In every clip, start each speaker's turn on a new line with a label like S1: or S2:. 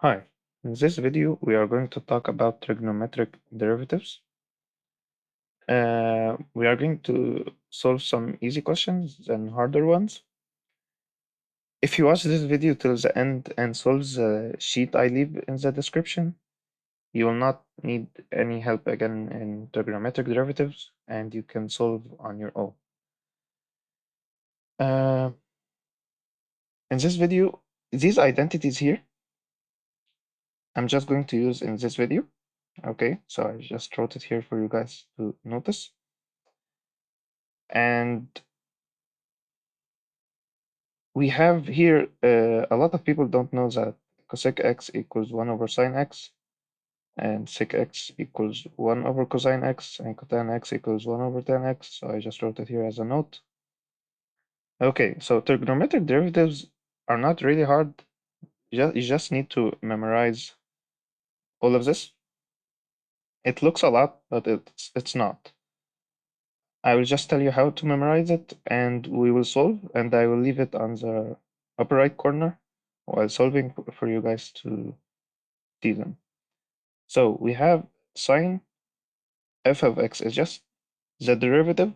S1: Hi, in this video we are going to talk about trigonometric derivatives. We are going to solve some easy questions and harder ones. If you watch this video till the end and solve the sheet I leave in the description, you will not need any help again in trigonometric derivatives and you can solve on your own. Uh, in this video, these identities here, I'm just going to use in this video. Okay, so I just wrote it here for you guys to notice. And we have here a lot of people don't know that cosec x equals 1 over sine x, and sec x equals 1 over cosine x, and cotan x equals 1 over tan x. So I just wrote it here as a note. Okay, so trigonometric derivatives are not really hard. You just need to memorize all of this. It looks a lot, but it's not. I will just tell you how to memorize it, and we will solve, and I will leave it on the upper right corner while solving for you guys to see them. So we have sine f of x is just the derivative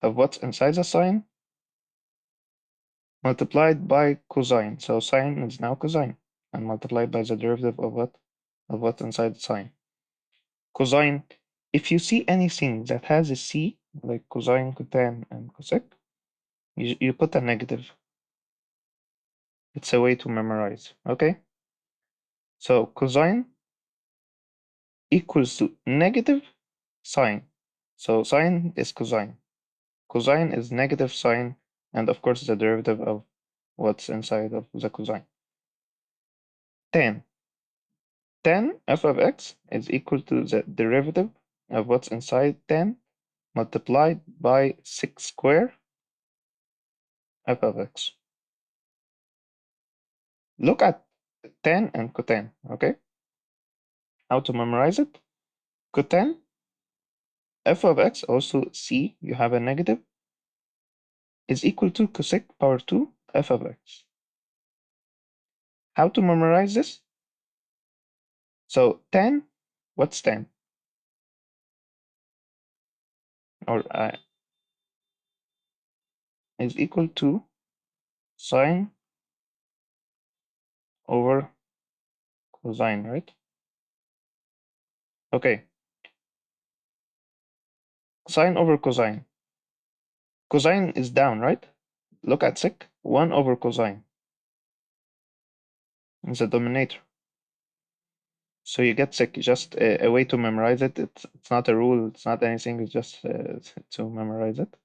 S1: of what's inside the sine multiplied by cosine. So sine is now cosine and multiplied by the derivative of what? Of what's inside the sine. Cosine, if you see anything that has a c, like cosine, cotan, and cosec, you put a negative. It's a way to memorize, okay? So cosine equals to negative sine. So sine is cosine. Cosine is negative sine, and of course the derivative of what's inside of the cosine. Tan. Tan f of x is equal to the derivative of what's inside tan multiplied by 6 square f of x. Look at tan and cotan, okay? How to memorize it? Cotan f of x, also c, you have a negative, is equal to cosec power 2 f of x. How to memorize this? So tan, what's tan? Or is equal to sine over cosine, right? Okay, sine over cosine. Cosine is down, right? Look at sec, 1 over cosine in the denominator. So you get sec, just a way to memorize it. It's not a rule, it's not anything, it's just to memorize it.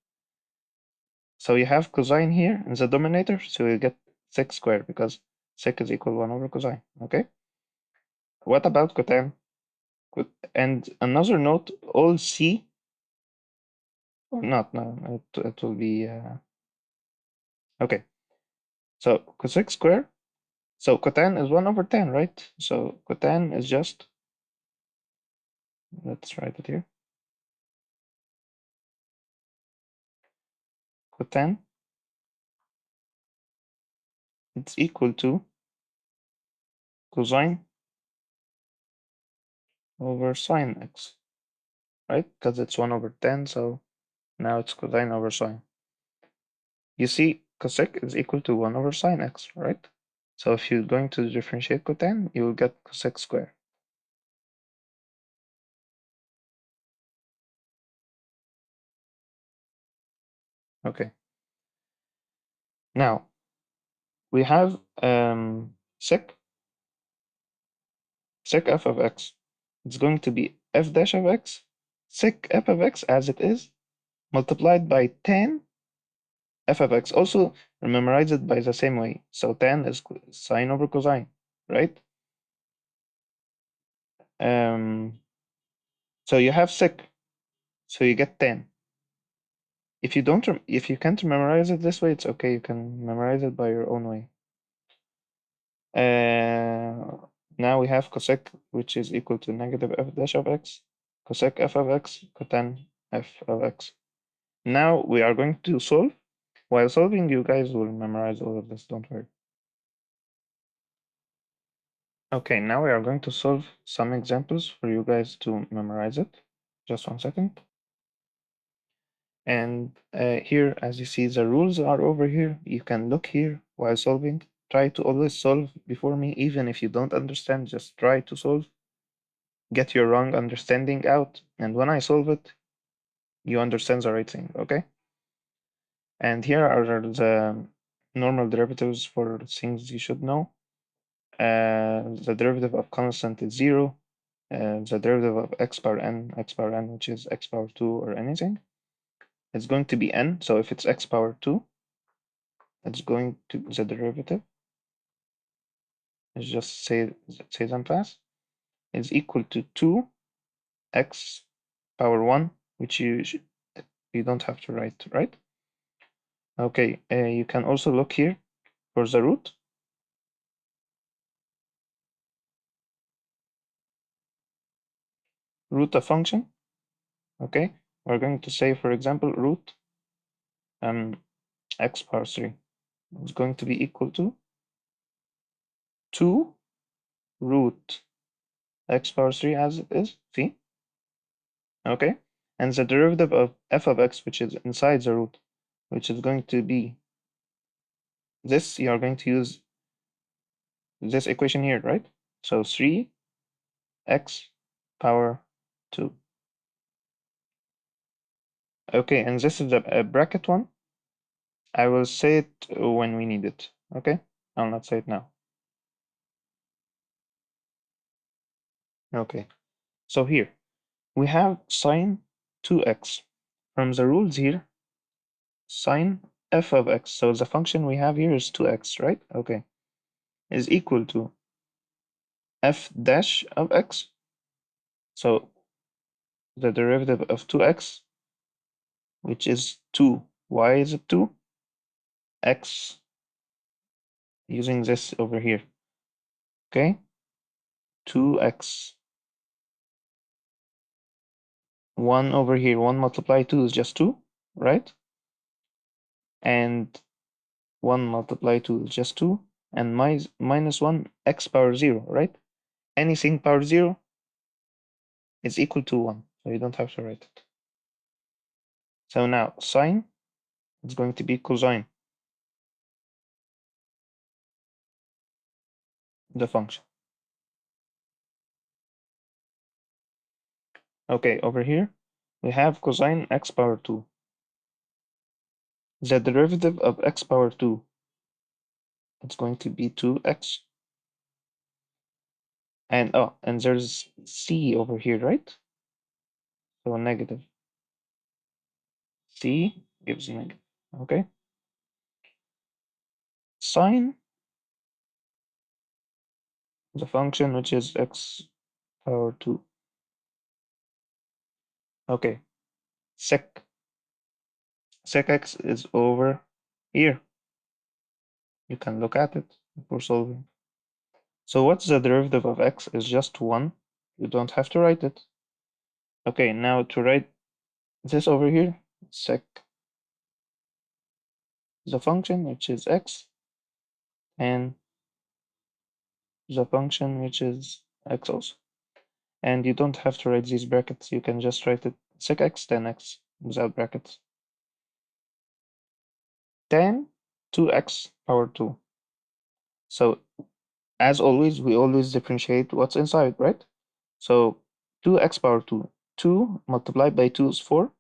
S1: So you have cosine here in the denominator, so you get sec squared because sec is equal 1 over cosine, okay? What about cotan? And another note, all c, or not, no, it will be, okay. So cosec squared, so cotan is 1 over tan, right? So cotan is just, let's write it here. Cotan, it's equal to cosine over sine x, right? Because it's 1 over 10, so now it's cosine over sine. You see, cosec is equal to 1 over sine x, right? So if you're going to differentiate cotan, you will get cosec squared. Okay. Now, we have sec f of x. It's going to be f dash of x, sec f of x as it is, multiplied by tan f of x. Also, memorize it by the same way. So tan is sine over cosine, right? So you have sec, so you get tan. If you can't memorize it this way, it's okay. You can memorize it by your own way. Now we have cosec, which is equal to negative f dash of x, cosec f of x, cotan f of x. Now we are going to solve. While solving, you guys will memorize all of this, don't worry. Okay, now we are going to solve some examples for you guys to memorize it. Just 1 second. And here, as you see, the rules are over here. You can look here while solving. Try to always solve before me, even if you don't understand, just try to solve. Get your wrong understanding out, and when I solve it, you understand the right thing, okay? And here are the normal derivatives for things you should know. The derivative of constant is 0. The derivative of x power n, which is x power 2 or anything, it's going to be n. So if it's x power 2, it's going to the derivative. Let's just say them fast. Is equal to 2x power 1, which you don't have to write, right? Okay, you can also look here for the root. Root a function. Okay, we're going to say, for example, root x power 3 is going to be equal to 2 root x power 3 as it is, see? Okay, and the derivative of f of x, which is inside the root, which is going to be this, you are going to use this equation here, right? So 3x power 2. Okay, and this is a bracket one. I will say it when we need it, okay? I'll not say it now. Okay, so here we have sine 2x. From the rules here, sine f of x, so the function we have here is 2x, right? Okay, is equal to f dash of x. So the derivative of 2x, which is 2. Why is it 2? X, using this over here. Okay, 2x. 1 over here, 1 multiplied 2 is just 2, right? And 1 multiplied 2 is just 2. And minus 1, x power 0, right? Anything power 0 is equal to 1, so you don't have to write it. So now sine is going to be cosine, the function. Okay, over here we have cosine x power 2. The derivative of x power 2, it's going to be 2x. And and there's c over here, right? So negative. C gives negative, okay? Sine the function, which is x power 2. Okay, sec x is over here. You can look at it before solving. So what's the derivative of x is just 1. You don't have to write it. Okay, now to write this over here, sec the function, which is x, and the function, which is x also. And you don't have to write these brackets. You can just write it sec x tan x without brackets. Tan 2x power 2. So as always, we always differentiate what's inside, right? So 2x power 2. 2 multiplied by 2 is 4.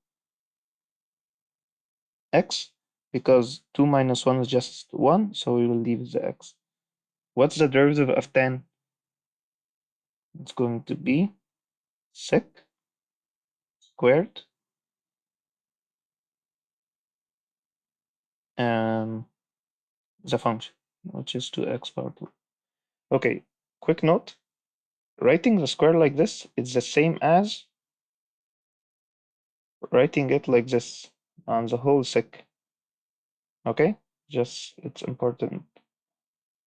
S1: X, because 2 minus 1 is just 1, so we will leave the x. What's the derivative of tan? It's going to be sec squared the function, which is 2x power 2. Okay, quick note. Writing the square like this is the same as writing it like this on the whole sec. Okay, just it's important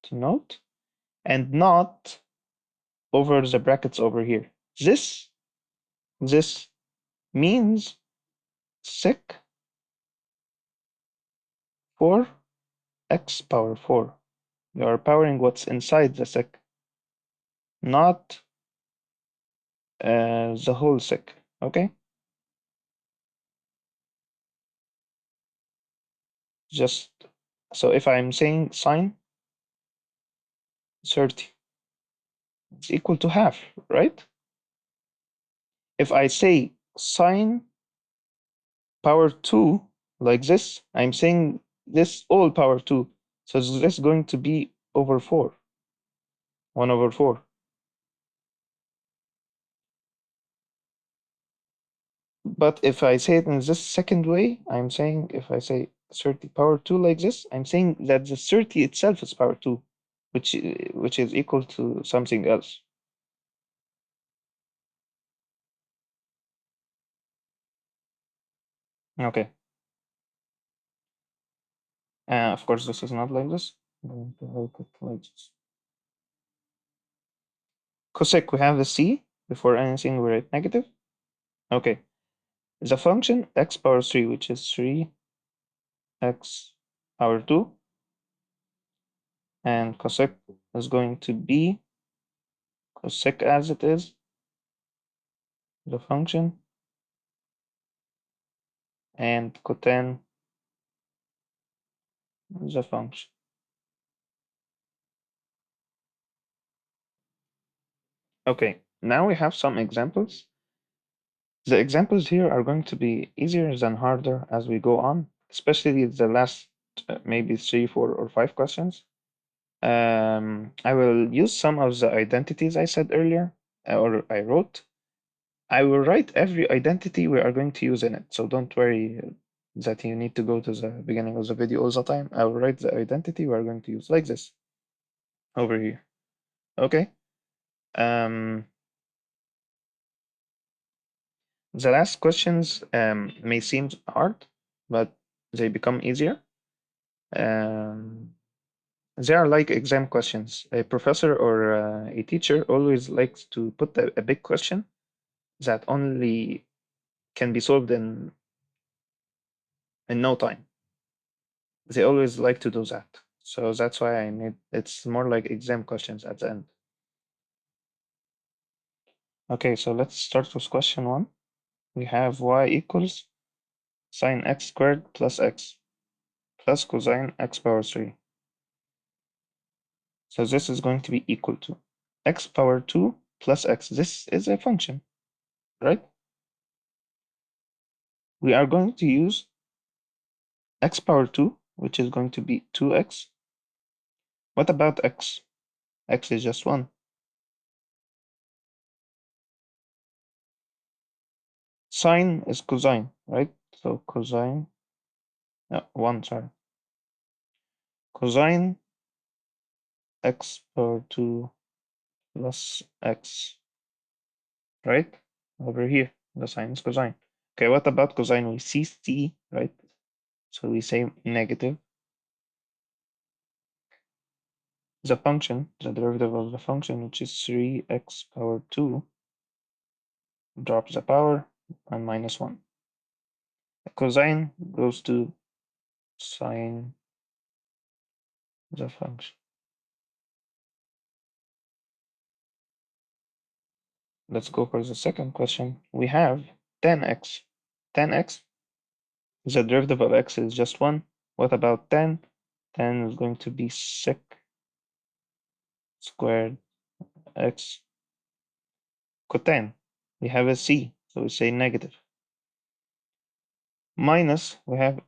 S1: to note, and not over the brackets over here. This means sec 4 x power 4. You are powering what's inside the sec. not the whole sec. Okay, just so if I'm saying sine 30, it's equal to half, right? If I say sine power 2 like this, I'm saying this all power 2. So is this going to be over 4? 1 over 4. But if I say it in this second way, I'm saying if I say 30 power 2 like this, I'm saying that the 30 itself is power 2, which is equal to something else. Okay. Of course, this is not like this. I'm going to write it like this. Cosec, we have the c. Before anything, we write negative. Okay. The function x power 3, which is 3x power 2, and cosec is going to be cosec as it is, the function, and cotan the function. Okay, now we have some examples. The examples here are going to be easier than harder as we go on, especially the last maybe 3, 4, or 5 questions. I will use some of the identities I said earlier, or I wrote. I will write every identity we are going to use in it, so don't worry that you need to go to the beginning of the video all the time. I will write the identity we are going to use like this over here. Okay. Um, the last questions may seem hard, but they become easier. Um, they are like exam questions. A professor or a teacher always likes to put a big question that only can be solved in no time. They always like to do that. So that's why I made it's more like exam questions at the end. Okay, so let's start with question 1. We have y equals sine x squared plus x plus cosine x power 3. So this is going to be equal to x power 2 plus x. This is a function, right? We are going to use x power 2, which is going to be 2x. What about x? X is just 1. Sine is cosine, right? So cosine, 1, sorry. Cosine x power 2 plus x, right? Over here, the sine is cosine. Okay, what about cosine? We see c, right? So we say negative. The function, the derivative of the function, which is 3x power 2, drops the power and minus 1. Cosine goes to sine the function. Let's go for the second question. We have 10x. 10x, the derivative of x is just 1. What about 10? 10 is going to be sec squared x cotan. We have a c, so we say negative. Minus, we have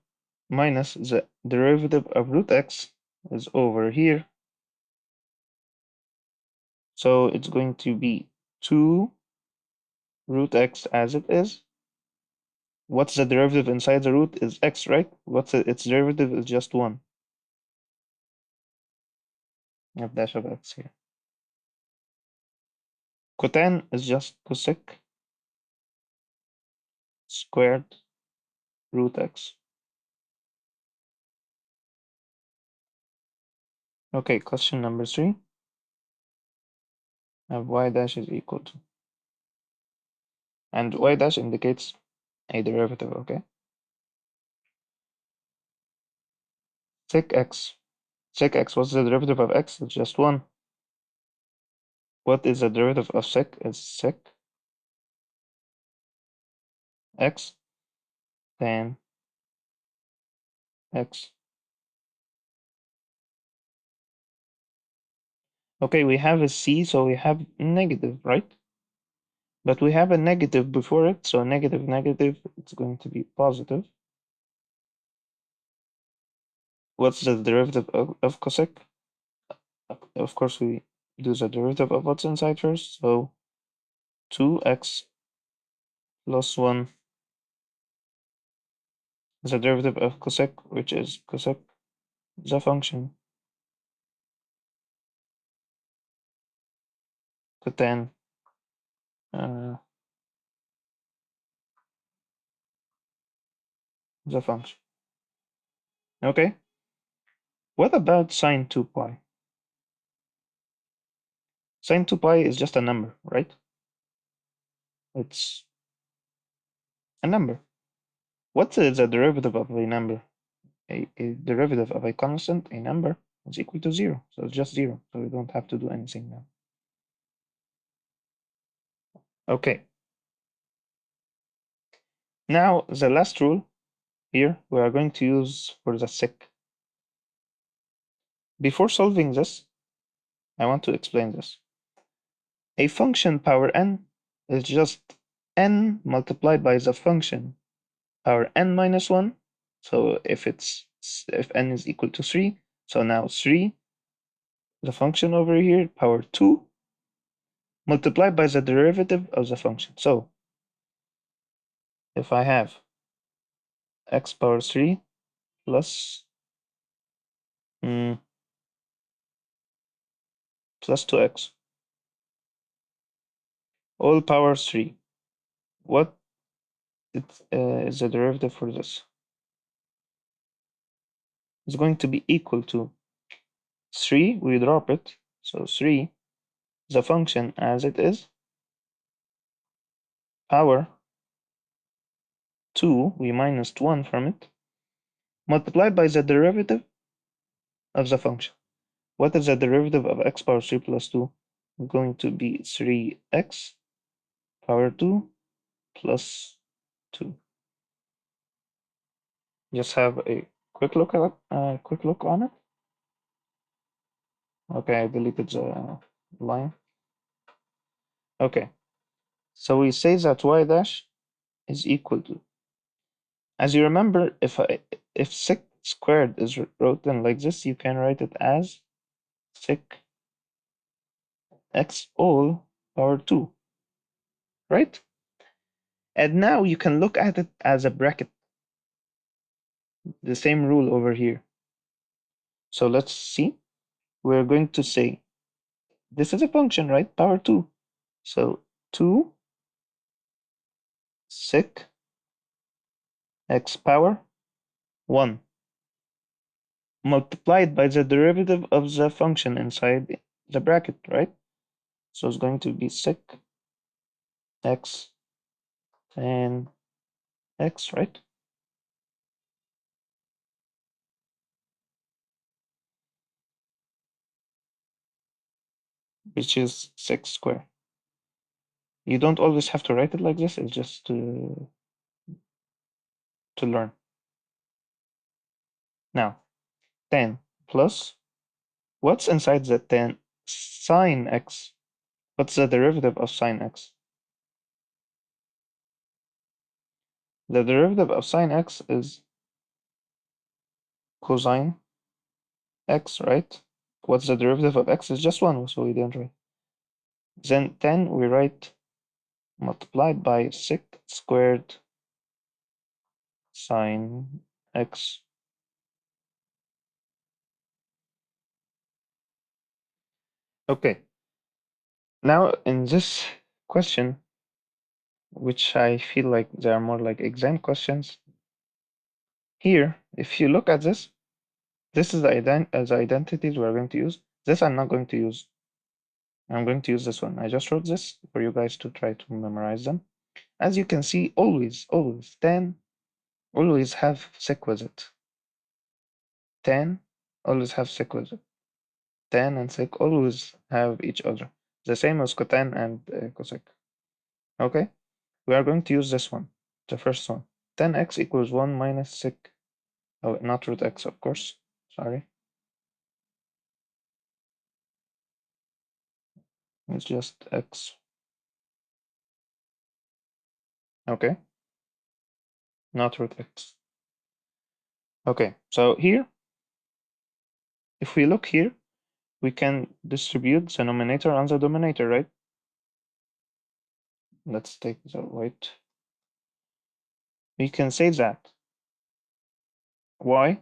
S1: minus the derivative of root x is over here. So it's going to be 2 root x as it is. What's the derivative inside the root is x, right? Its derivative is just 1. I have dash of x here. Cotan is just cosec squared root x. Okay, question number 3. Have y dash is equal to. And y dash indicates a derivative, okay? Sec x. Sec x, what's the derivative of x? It's just 1. What is the derivative of sec? Is sec x tan x. Okay, we have a c, so we have negative, right? But we have a negative before it, so negative, negative, it's going to be positive. What's the derivative of cosec? Of course, we do the derivative of what's inside first, so 2x plus 1 is the derivative of cosec, which is cosec the function cotan uh, the function. Okay, what about sine 2 pi? Sine 2 pi is just a number, right? It's a number. What is the derivative of a number? A derivative of a constant, a number, is equal to 0. So it's just 0. So we don't have to do anything now. Okay. Now, the last rule here we are going to use for the sec. Before solving this, I want to explain this. A function power n is just n multiplied by the function power n minus 1. So if n is equal to 3, so now 3, the function over here, power 2, multiplied by the derivative of the function. So if I have x power 3 plus plus 2x, all power 3, what is the derivative for this? It's going to be equal to 3, we drop it, so 3, the function as it is, power 2, we minus 1 from it, multiplied by the derivative of the function. What is the derivative of x power 3 plus 2? It's going to be 3x power 2 plus 2. Just have a quick look at quick look on it. Okay, I deleted the line. Okay, so we say that y dash is equal to, as you remember, if sec squared is written like this, you can write it as sec x all power 2, right? And now you can look at it as a bracket, the same rule over here. So let's see. We're going to say this is a function, right? Power 2. So 2 sec x power 1 multiplied by the derivative of the function inside the bracket, right? So it's going to be sec x and x, right? Which is sec squared. You don't always have to write it like this, it's just to learn. Now, 10 plus, what's inside the 10? Sine x. What's the derivative of sine x? The derivative of sine x is cosine x, right? What's the derivative of x? Is just 1, so we didn't write. Then 10 we write multiplied by sec squared sine x. Okay, now in this question, which I feel like they are more like exam questions, here, if you look at this, this is the identities we're going to use. This I'm not going to use. I'm going to use this one. I just wrote this for you guys to try to memorize them. As you can see, always, 10 always have sec with it. 10 always have sec with it. Tan and sec always have each other. the same as cotangent and cosec. Okay, we are going to use this one, the first one. Tan x equals 1 minus sec, oh, not root x, of course, sorry. It's just x. Okay, not root x. Okay, so here, if we look here, we can distribute the numerator on the denominator, right? Let's take the white. We can say that y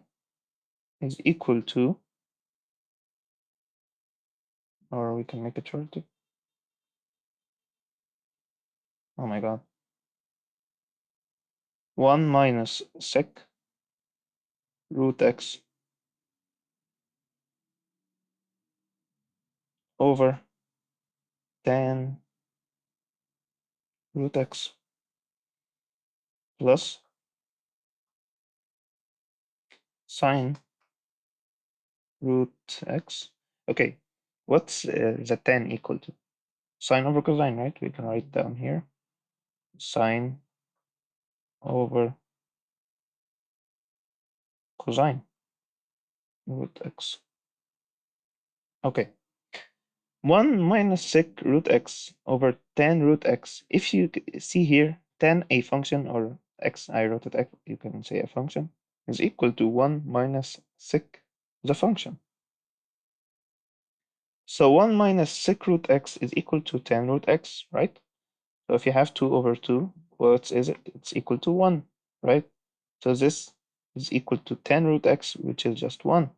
S1: is equal to, or we can make it shorter. Oh my god. 1 minus sec root x over tan root x plus sine root x. Okay, what's the tan equal to? Sine over cosine, right? We can write down here. Sine over cosine root x. Okay. 1 minus sec root x over tan root x. If you see here, tan a function or x, I wrote it x, you can say a function, is equal to 1 minus sec the function. So 1 minus sec root x is equal to tan root x, right? So if you have 2 over 2, what is it? It's equal to 1, right? So this is equal to tan root x, which is just 1.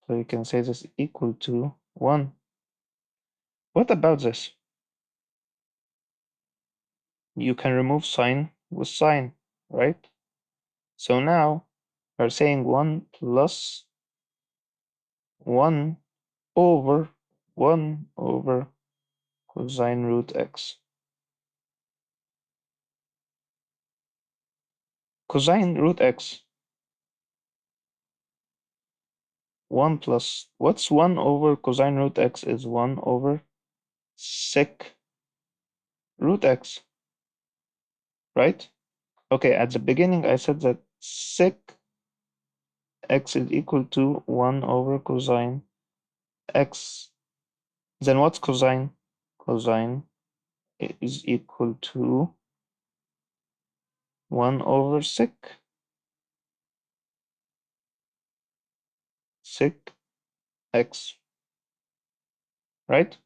S1: So you can say this is equal to 1. What about this? You can remove sine with sine, right? So now we're saying 1 plus 1 over 1 over cosine root x. Cosine root x. 1 plus, what's 1 over cosine root x is 1 over sec root x, right? Okay, at the beginning I said that sec x is equal to 1 over cosine x. Then what's cosine? Cosine is equal to 1 over sec x, right?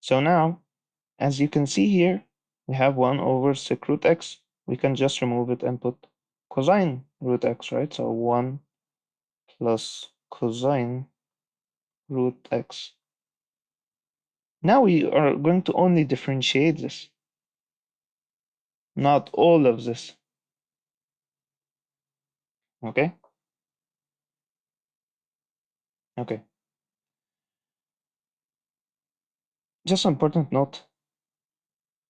S1: So now, as you can see here, we have 1 over sec root x. We can just remove it and put cosine root x, right? So 1 plus cosine root x. Now we are going to only differentiate this, not all of this. Okay? Okay. Just an important note.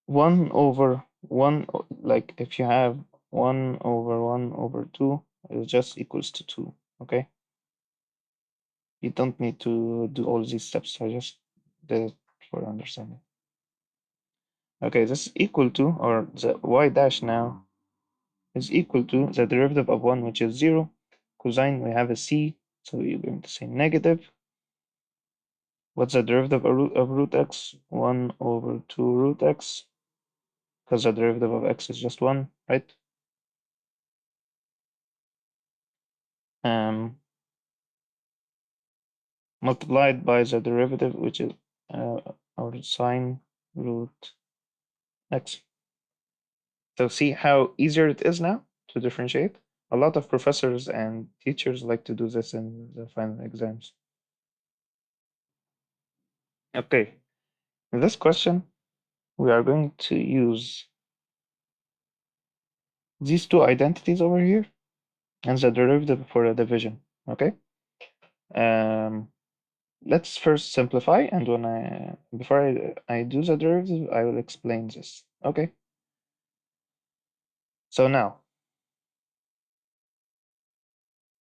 S1: 1 over 1, like if you have 1 over 1 over 2, it just equals to 2. Okay? You don't need to do all these steps. I just did it for understanding. Okay, this is equal to, or the y dash now is equal to the derivative of 1, which is 0. Cosine, we have a c, so we're going to say negative. What's the derivative of root x? 1 over 2 root x, because the derivative of x is just 1, right? Multiplied by the derivative, which is our sine root x. So see how easier it is now to differentiate? A lot of professors and teachers like to do this in the final exams. Okay, in this question, we are going to use these two identities over here and the derivative for a division, okay? Let's first simplify, and before I do the derivative, I will explain this, okay? So now,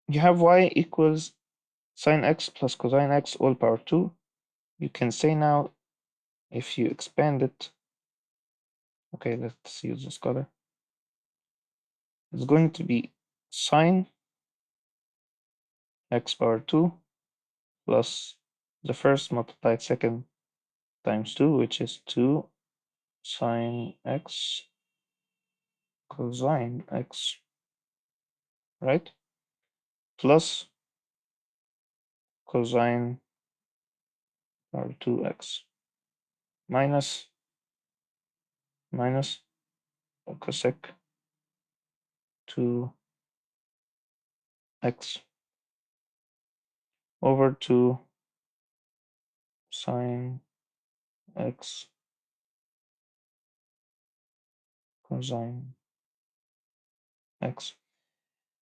S1: you have y equals sine x plus cosine x all power 2 you can say now, if you expand it, okay, let's use this color. It's going to be sine x power 2 plus the first multiplied second times 2, which is 2 sine x cosine x, right? Plus cosine power 2x minus cosec 2x over 2 sine x cosine x.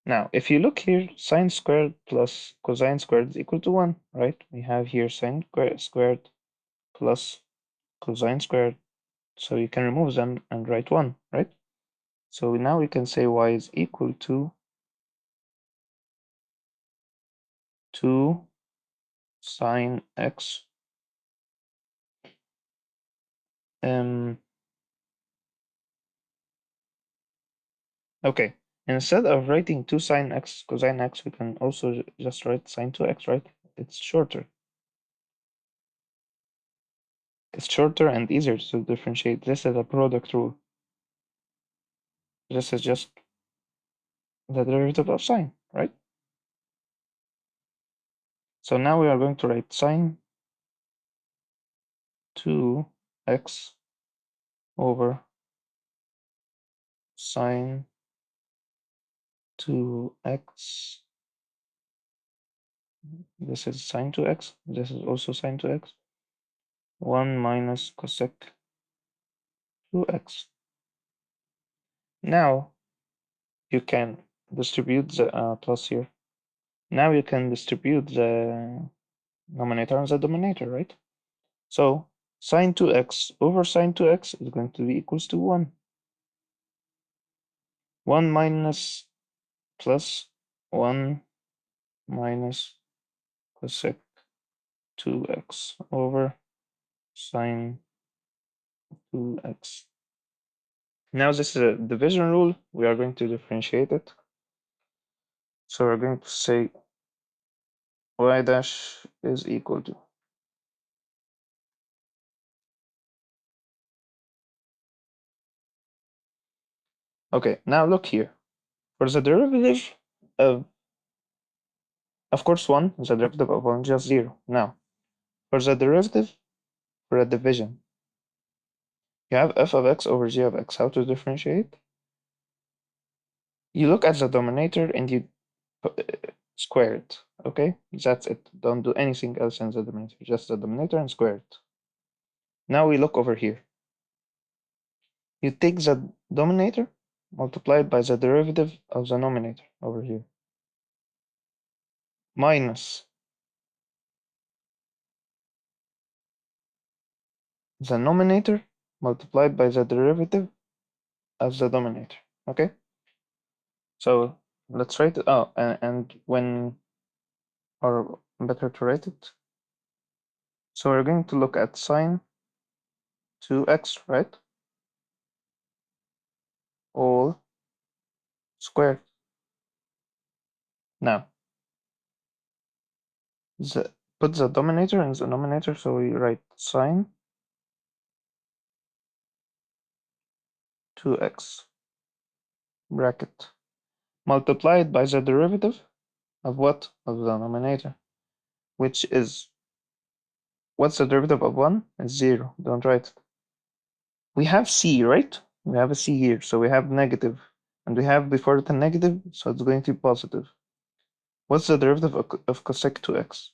S1: Now, if you look here, sine squared plus cosine squared is equal to 1, right? We have here sine squared plus cosine squared, so you can remove them and write 1, right? So now we can say y is equal to 2 sine x. Okay, instead of writing 2 sine x cosine x, we can also just write sine 2x, right? It's shorter. It's shorter and easier to differentiate. This is a product rule. This is just the derivative of sine, right? So now we are going to write sine 2x over sine 2x. This is sine 2x. This is also sine 2x. 1 minus cosec 2x. Now you can distribute the plus here. Now you can distribute the numerator and the denominator, right? So sine 2x over sine 2x is going to be equals to 1. 1 minus plus 1 minus cosec 2x over sine 2x. Now this is a division rule. We are going to differentiate it. So we're going to say y dash is equal to okay, now look here. For the derivative of course 1, the derivative of 1 is just 0. Now, for the derivative for a division, you have f of x over g of x. How to differentiate? You look at the denominator and you square it, okay? That's it. Don't do anything else in the denominator, just the denominator and square it. Now we look over here. You take the denominator multiplied by the derivative of the numerator over here, minus the numerator multiplied by the derivative of the denominator, okay? So let's write it out, and when, or better to write it. So we're going to look at sine 2x, right? All squared. Now, put the denominator in the numerator, so we write sine 2x bracket multiplied by the derivative of what? Of the denominator, which is, what's the derivative of 1? It's 0. Don't write it. We have c, right? We have a c here, so we have negative, and we have before it a negative, so it's going to be positive. What's the derivative of cosec 2x?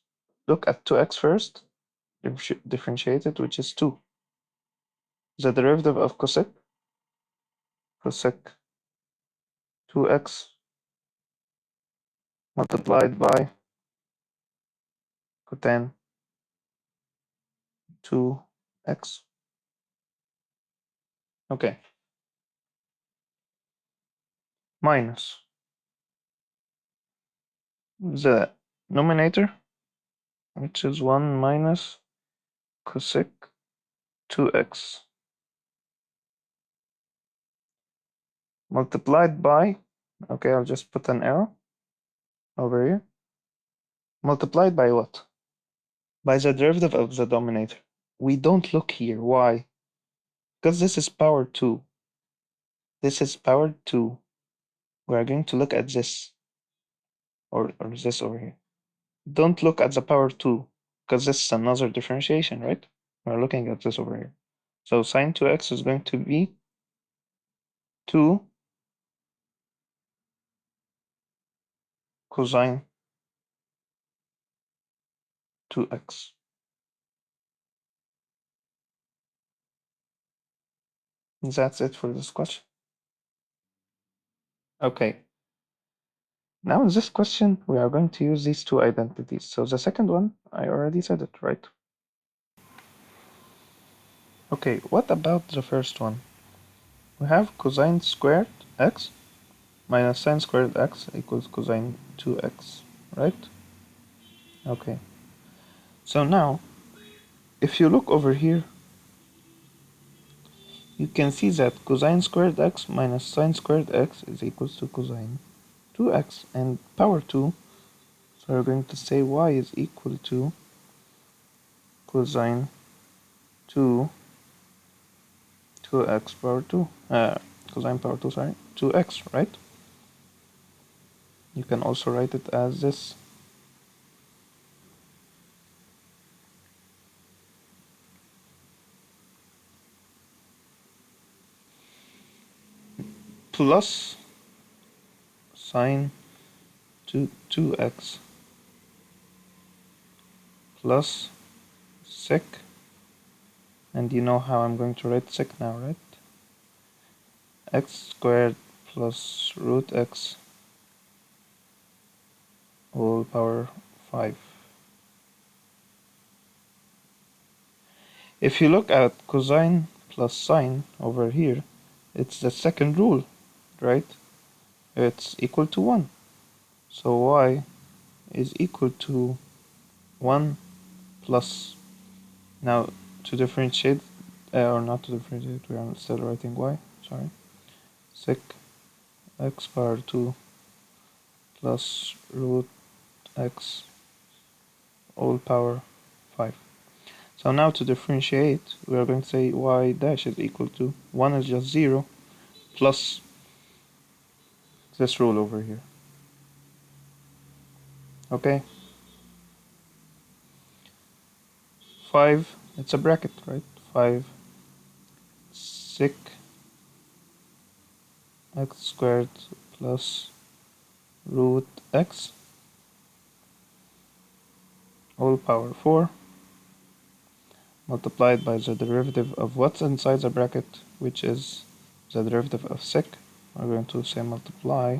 S1: Look at 2x first, differentiate it, which is 2. The derivative of cosec 2x multiplied by cotan 2x. Okay. Minus the numerator, which is 1 minus cosec 2x multiplied by, okay, I'll just put an arrow over here, multiplied by what? By the derivative of the denominator. We don't look here. Why? Because this is power 2. This is power 2. We are going to look at this, or this over here. Don't look at the power 2, because this is another differentiation, right? We're looking at this over here. So sine 2x is going to be 2 cosine 2x. That's it for this question. Okay. Now in this question, we are going to use these two identities. So the second one, I already said it, right? Okay, what about the first one? We have cosine squared x minus sine squared x equals cosine 2x, right? Okay. So now, if you look over here, you can see that cosine squared x minus sine squared x is equals to cosine 2x and power 2. So we're going to say y is equal to cosine 2x power 2. Cosine power 2, sorry, 2x, right? You can also write it as this. Plus sine 2x plus sec, and you know how I'm going to write sec now, right? X squared plus root x whole power 5. If you look at cosine plus sine over here, it's the second rule, right? It's equal to 1. So y is equal to 1 plus, now to differentiate, or not to differentiate, we are still writing y, sorry, sec x power 2 plus root x all power 5. So now to differentiate, we are going to say y dash is equal to 1 is just 0 plus this rule over here. Okay? 5, it's a bracket, right? 5 sec x squared plus root x all power 4 multiplied by the derivative of what's inside the bracket, which is the derivative of sec. We're going to say multiply,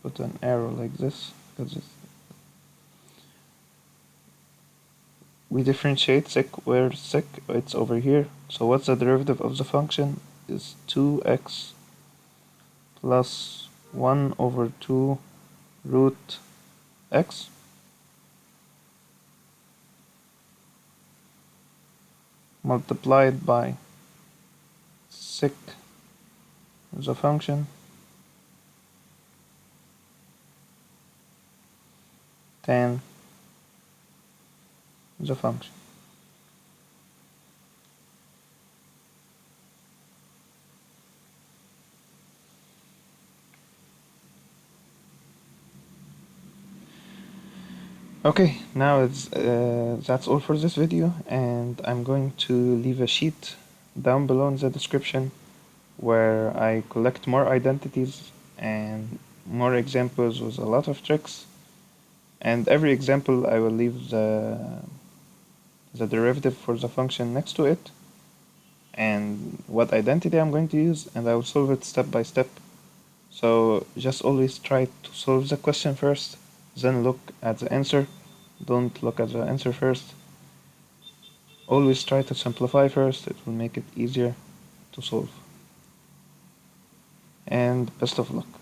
S1: put an arrow like this, because we differentiate sec where sec it's over here. So what's the derivative of the function is 2x plus 1 over 2 root x multiplied by sec the function, tan the function. Okay, now that's all for this video, and I'm going to leave a sheet down below in the description where I collect more identities and more examples with a lot of tricks. And every example I will leave the derivative for the function next to it and what identity I'm going to use, and I will solve it step by step. So just always try to solve the question first, then look at the answer. Don't look at the answer first. Always try to simplify first, it will make it easier to solve. And best of luck.